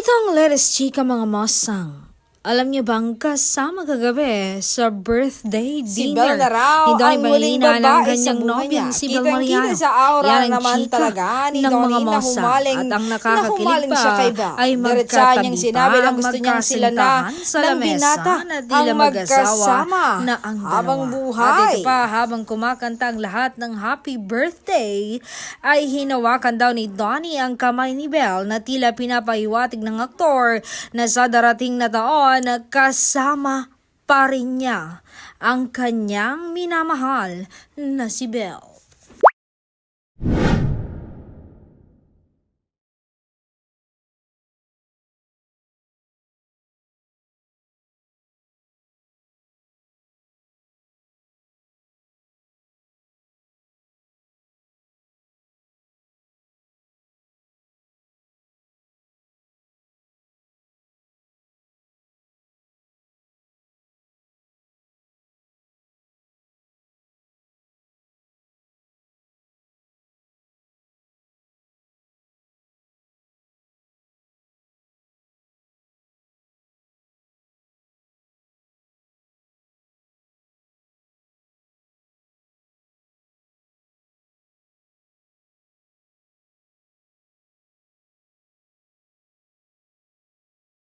Itong Let's Chika mga masang. Alam niyo bang kasama kagabi sa birthday Si dinner Bel na raw ni Donnie ang huling Marina ng babae sa kanyang buhay nobyang niya. si Bel Kitang-kita Mariano. sa aura Yan ang naman chika talaga ni ng mga Donnie na mosa. humaling- At ang na nakakakilig humaling pa siya kay Bel. ay Diretsa magkatabi niyang sinabi pa na ang gusto niyang sila na magkasintahan sa ng lamesa binata na ang tila mag-asawa magkasama na ang habang dalawa. buhay. At ito pa, habang kumakanta ang lahat ng happy birthday, ay hinawakan daw ni Donnie ang kamay ni Bel na tila pinapahiwatig ng aktor na sa darating na taon kasama pa rin niya ang kanyang minamahal na si Bel.